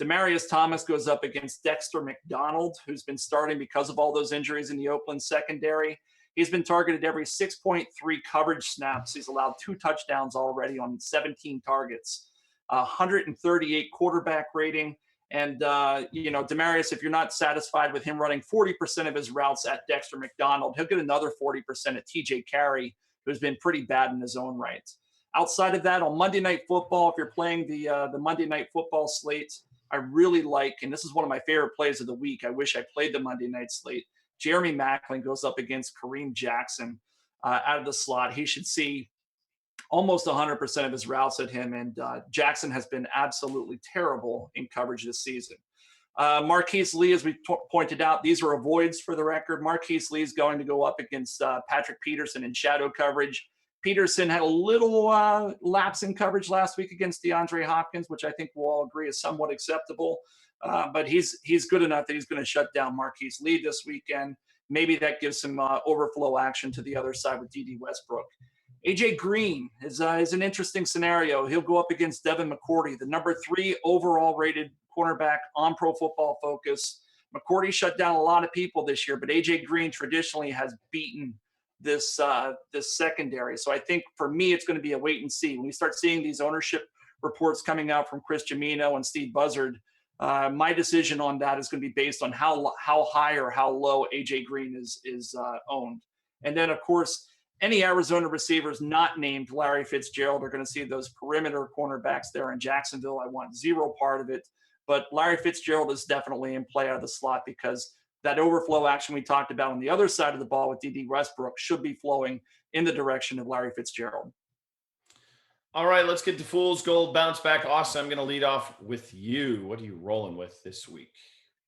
Demaryius Thomas goes up against Dexter McDonald, who's been starting because of all those injuries in the Oakland secondary. He's been targeted every 6.3 coverage snaps. He's allowed 2 touchdowns already on 17 targets, 138 quarterback rating. And, Demarius, if you're not satisfied with him running 40% of his routes at Dexter McDonald, he'll get another 40% at TJ Carey, who's been pretty bad in his own right. Outside of that, on Monday Night Football, if you're playing the Monday Night Football slate, I really like, and this is one of my favorite plays of the week. I wish I played the Monday night slate. Jeremy Maclin goes up against Kareem Jackson out of the slot. He should see almost 100% of his routes at him, and Jackson has been absolutely terrible in coverage this season. Marquise Lee, as we pointed out, these are avoids for the record. Marquise Lee is going to go up against Patrick Peterson in shadow coverage. Peterson had a little lapse in coverage last week against DeAndre Hopkins, which I think we'll all agree is somewhat acceptable. But he's good enough that he's going to shut down Marquise Lee this weekend. Maybe that gives some overflow action to the other side with D.D. Westbrook. A.J. Green is an interesting scenario. He'll go up against Devin McCourty, the number 3 overall rated cornerback on Pro Football Focus. McCourty shut down a lot of people this year, but A.J. Green traditionally has beaten this secondary. So I think for me, it's going to be a wait and see. When we start seeing these ownership reports coming out from Chris Jimino and Steve Buzzard, my decision on that is going to be based on how high or how low A.J. Green is owned. And then, of course, any Arizona receivers not named Larry Fitzgerald are going to see those perimeter cornerbacks there in Jacksonville. I want zero part of it. But Larry Fitzgerald is definitely in play out of the slot because that overflow action we talked about on the other side of the ball with D.D. Westbrook should be flowing in the direction of Larry Fitzgerald. All right, let's get to Fool's Gold bounce back. Austin, I'm going to lead off with you. What are you rolling with this week?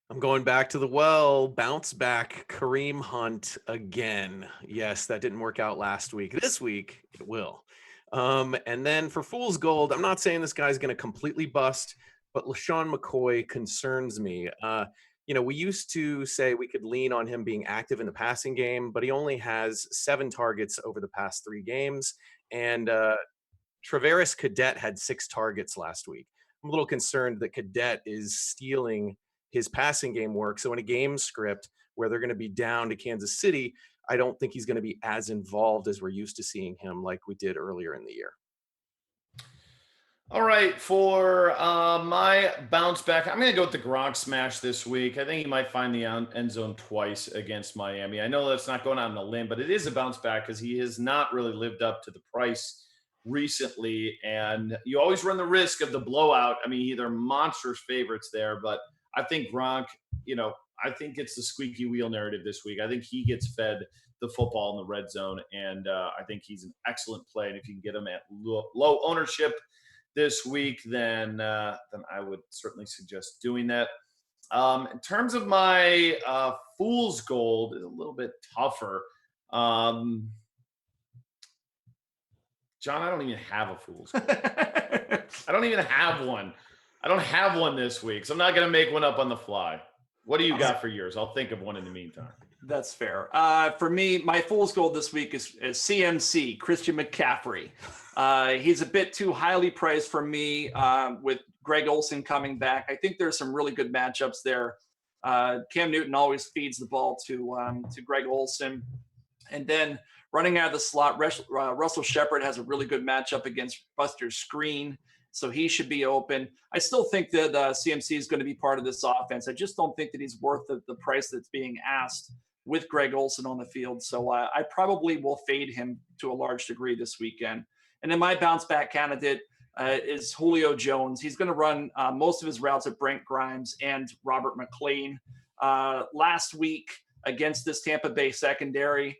I'm going back to the well, bounce back Kareem Hunt again. Yes, that didn't work out last week. This week, it will. And then for Fool's Gold, I'm not saying this guy's going to completely bust, but LaShawn McCoy concerns me. We used to say we could lean on him being active in the passing game, but he only has 7 targets over the past 3 games. And Travaris Cadet had 6 targets last week. I'm a little concerned that Cadet is stealing his passing game work. So in a game script where they're going to be down to Kansas City, I don't think he's going to be as involved as we're used to seeing him like we did earlier in the year. All right, for my bounce back, I'm going to go with the Gronk smash this week. I think he might find the end zone twice against Miami. I know that's not going out on a limb, but it is a bounce back because he has not really lived up to the price recently. And you always run the risk of the blowout. I mean, they're monstrous favorites there, but I think Gronk, I think it's the squeaky wheel narrative this week. I think he gets fed the football in the red zone, and I think he's an excellent play. And if you can get him at low ownership this week, then I would certainly suggest doing that. In terms of my Fool's Gold, is a little bit tougher. John, I don't even have a Fool's Gold. I don't even have one. I don't have one this week, so I'm not going to make one up on the fly. What do you got for yours? I'll think of one in the meantime. That's fair. For me, my Fool's Gold this week is CMC, Christian McCaffrey. He's a bit too highly priced for me with Greg Olsen coming back. I think there's some really good matchups there. Cam Newton always feeds the ball to Greg Olsen. And then running out of the slot, Russell Shepard has a really good matchup against Buster Screen, so he should be open. I still think that CMC is going to be part of this offense. I just don't think that he's worth the price that's being asked with Greg Olsen on the field. So I probably will fade him to a large degree this weekend. And then my bounce back candidate is Julio Jones. He's going to run most of his routes at Brent Grimes and Robert McLean. Last week against this Tampa Bay secondary,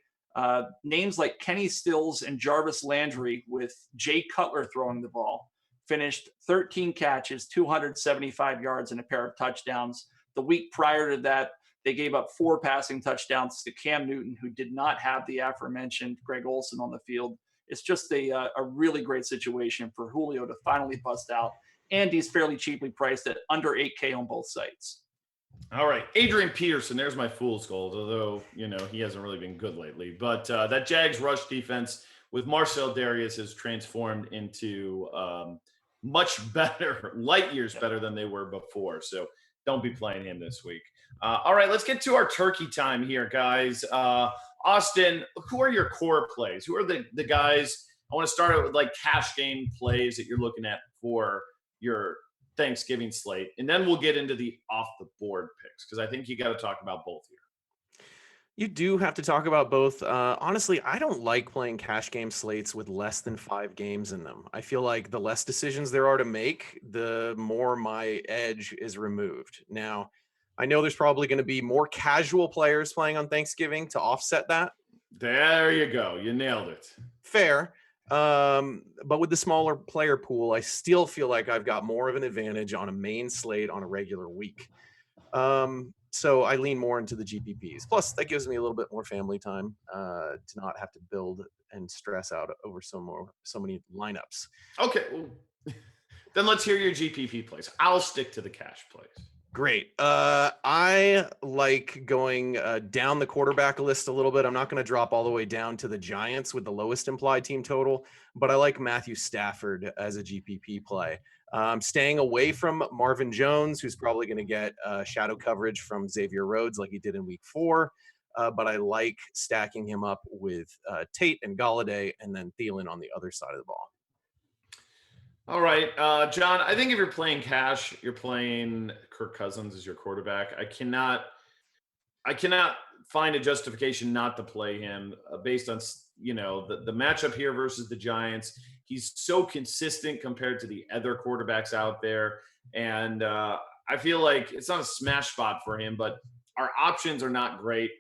names like Kenny Stills and Jarvis Landry with Jay Cutler throwing the ball finished 13 catches, 275 yards, and a pair of touchdowns. The week prior to that, they gave up 4 passing touchdowns to Cam Newton, who did not have the aforementioned Greg Olsen on the field. It's just a really great situation for Julio to finally bust out, and he's fairly cheaply priced at under $8K on both sites. All right, Adrian Peterson, there's my Fool's Gold, although, he hasn't really been good lately. But that Jags rush defense with Marcel Darius has transformed into much better, light years better than they were before. So don't be playing him this week. All right, let's get to our turkey time here, guys. Austin, who are your core plays? Who are the guys? I want to start out with like cash game plays that you're looking at for your Thanksgiving slate, and then we'll get into the off the board picks because I think you got to talk about both here. You do have to talk about both. Honestly, I don't like playing cash game slates with less than 5 games in them. I feel like the less decisions there are to make, the more my edge is removed. Now, I know there's probably going to be more casual players playing on Thanksgiving to offset that. There you go. You nailed it. Fair. But with the smaller player pool, I still feel like I've got more of an advantage on a main slate on a regular week. So I lean more into the GPPs. Plus, that gives me a little bit more family time to not have to build and stress out over so many lineups. Okay, well, then let's hear your GPP plays. I'll stick to the cash plays. Great. I like going down the quarterback list a little bit. I'm not going to drop all the way down to the Giants with the lowest implied team total, but I like Matthew Stafford as a GPP play. Staying away from Marvin Jones, who's probably going to get shadow coverage from Xavier Rhodes like he did in week 4. But I like stacking him up with Tate and Golladay and then Thielen on the other side of the ball. All right, John, I think if you're playing cash, you're playing Kirk Cousins as your quarterback. I cannot find a justification not to play him based on, the matchup here versus the Giants. He's so consistent compared to the other quarterbacks out there. And I feel like it's not a smash spot for him, but our options are not great.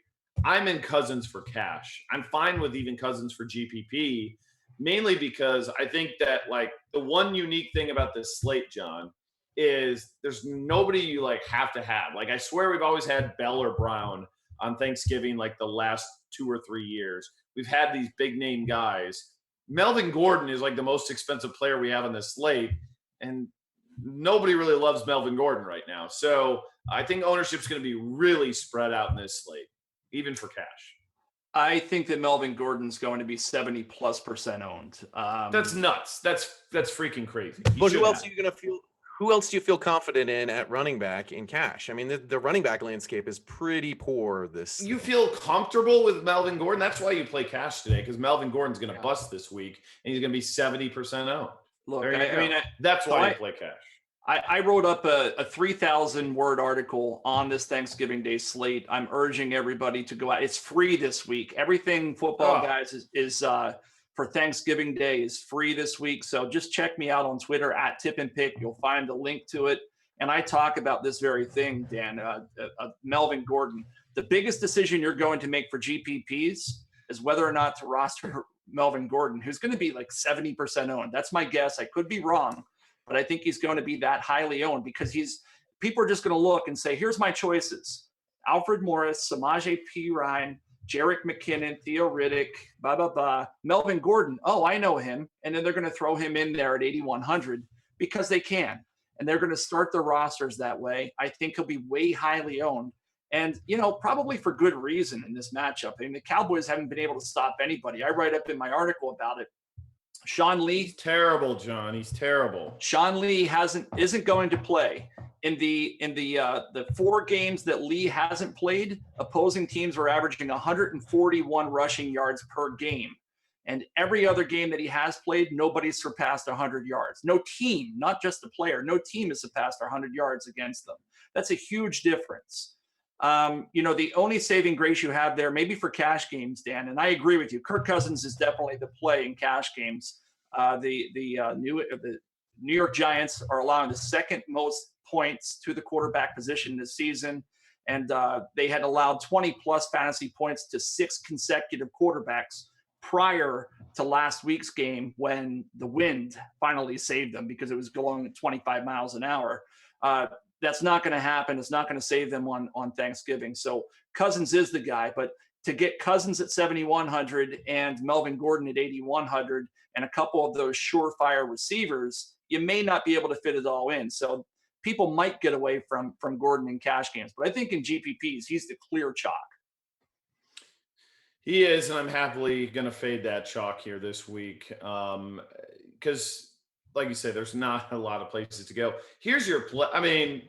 I'm in Cousins for cash. I'm fine with even Cousins for GPP, mainly because I think that like the one unique thing about this slate, John, is there's nobody you like have to have. Like I swear we've always had Bell or Brown on Thanksgiving like the last 2 or 3 years. We've had these big name guys. Melvin Gordon is like the most expensive player we have on this slate, and nobody really loves Melvin Gordon right now. So I think ownership's going to be really spread out in this slate, even for cash. I think that Melvin Gordon's going to be 70+% owned. That's nuts. That's freaking crazy. But who else are you going to feel? Who else do you feel confident in at running back in cash? I mean, the running back landscape is pretty poor this. You feel comfortable with Melvin Gordon? That's why you play cash today, because Melvin Gordon's going to bust this week, and he's going to be 70% owned. Look, I mean, that's why you play cash. I wrote up a 3,000 word article on this Thanksgiving Day slate. I'm urging everybody to go out. It's free this week. Everything Football Guys is for Thanksgiving Day is free this week. So just check me out on Twitter at Tip and Pick. You'll find a link to it. And I talk about this very thing, Dan, Melvin Gordon. The biggest decision you're going to make for GPPs is whether or not to roster Melvin Gordon, who's going to be like 70% owned. That's my guess. I could be wrong, but I think he's going to be that highly owned because people are just going to look and say, here's my choices. Alfred Morris, Samaje Perine, Jerick McKinnon, Theo Riddick, Melvin Gordon. Oh, I know him. And then they're going to throw him in there at 8,100 because they can. And they're going to start their rosters that way. I think he'll be way highly owned. And, probably for good reason in this matchup. I mean, the Cowboys haven't been able to stop anybody. I write up in my article about it. Sean Lee. He's terrible, John. He's terrible. Sean Lee isn't going to play. In the 4 games that Lee hasn't played, opposing teams were averaging 141 rushing yards per game. And every other game that he has played, nobody's surpassed 100 yards. No team, not just the player, no team has surpassed 100 yards against them. That's a huge difference. The only saving grace you have there, maybe for cash games, Dan, and I agree with you. Kirk Cousins is definitely the play in cash games. The New York Giants are allowing the second most points to the quarterback position this season, and they had allowed 20-plus fantasy points to 6 consecutive quarterbacks prior to last week's game when the wind finally saved them because it was going at 25 miles an hour. That's not going to happen. It's not going to save them on Thanksgiving. So Cousins is the guy, but to get Cousins at 7,100 and Melvin Gordon at 8,100 and a couple of those surefire receivers, you may not be able to fit it all in. So people might get away from Gordon in cash games, but I think in GPPs, he's the clear chalk. He is, and I'm happily going to fade that chalk here this week because, like you said, there's not a lot of places to go. Here's your play. I mean,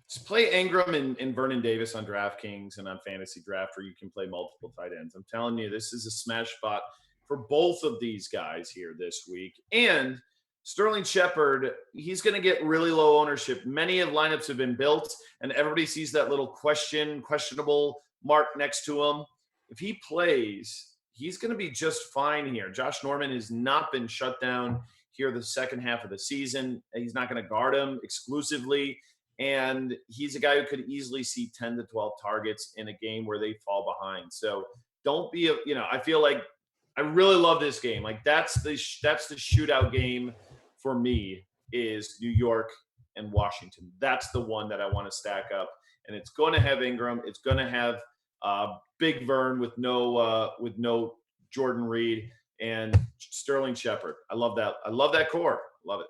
Just play Ingram and Vernon Davis on DraftKings and on Fantasy Draft, where you can play multiple tight ends. I'm telling you, this is a smash spot for both of these guys here this week. And Sterling Shepard, he's going to get really low ownership. Many of lineups have been built, and everybody sees that little questionable mark next to him. If he plays, he's going to be just fine here. Josh Norman has not been shut down here the second half of the season. He's not going to guard him exclusively. And he's a guy who could easily see 10 to 12 targets in a game where they fall behind. So don't be I feel like I really love this game. Like that's the shootout game for me is New York and Washington. That's the one that I want to stack up. And it's going to have Ingram. It's going to have Big Vern with no Jordan Reed and Sterling Shepard. I love that. I love that core. Love it.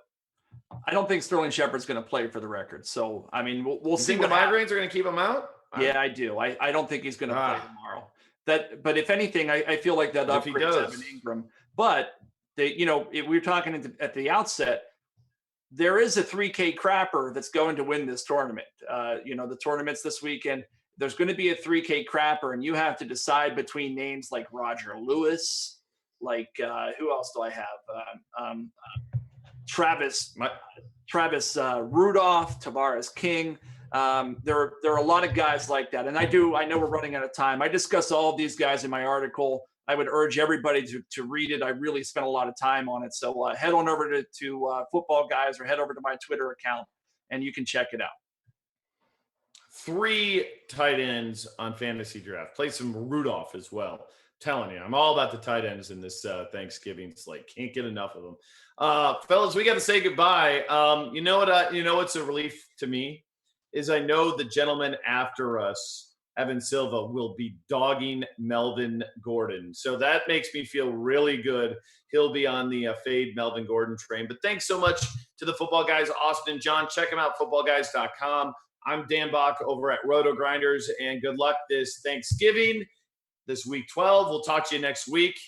I don't think Sterling Shepard's going to play for the record. So, I mean, we'll see. Think the migraines are going to keep him out? Yeah, I do. I don't think he's going to play tomorrow. But if anything, I feel like that upgrades Evan Ingram. But we were talking at the outset, there is a 3K crapper that's going to win this tournament. The tournaments this weekend, there's going to be a 3K crapper, and you have to decide between names like Roger Lewis, like who else do I have? Travis Rudolph, Tavares King. There are a lot of guys like that. And I know we're running out of time. I discuss all of these guys in my article. I would urge everybody to read it. I really spent a lot of time on it. So head on over to Football Guys or head over to my Twitter account and you can check it out. 3 tight ends on Fantasy Draft. Play some Rudolph as well. Telling you, I'm all about the tight ends in this Thanksgiving slate. Can't get enough of them. Fellas, we got to say goodbye. You know what's a relief to me is I know the gentleman after us, Evan Silva, will be dogging Melvin Gordon. So that makes me feel really good. He'll be on the fade Melvin Gordon train. But thanks so much to the Football Guys, Austin and John. Check them out, footballguys.com. I'm Dan Bach over at RotoGrinders, and good luck this Thanksgiving. This week 12. We'll talk to you next week.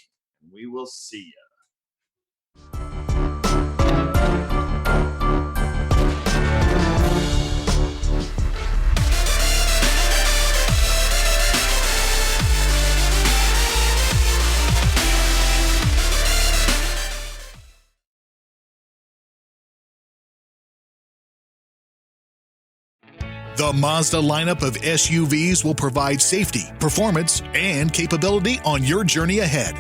We will see you. The Mazda lineup of SUVs will provide safety, performance, and capability on your journey ahead.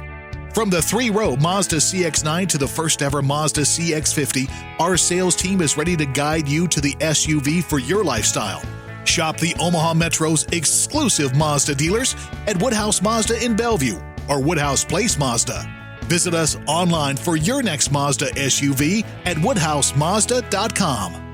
From the 3-row Mazda CX-9 to the first ever Mazda CX-50, our sales team is ready to guide you to the SUV for your lifestyle. Shop the Omaha Metro's exclusive Mazda dealers at Woodhouse Mazda in Bellevue or Woodhouse Place Mazda. Visit us online for your next Mazda SUV at woodhousemazda.com.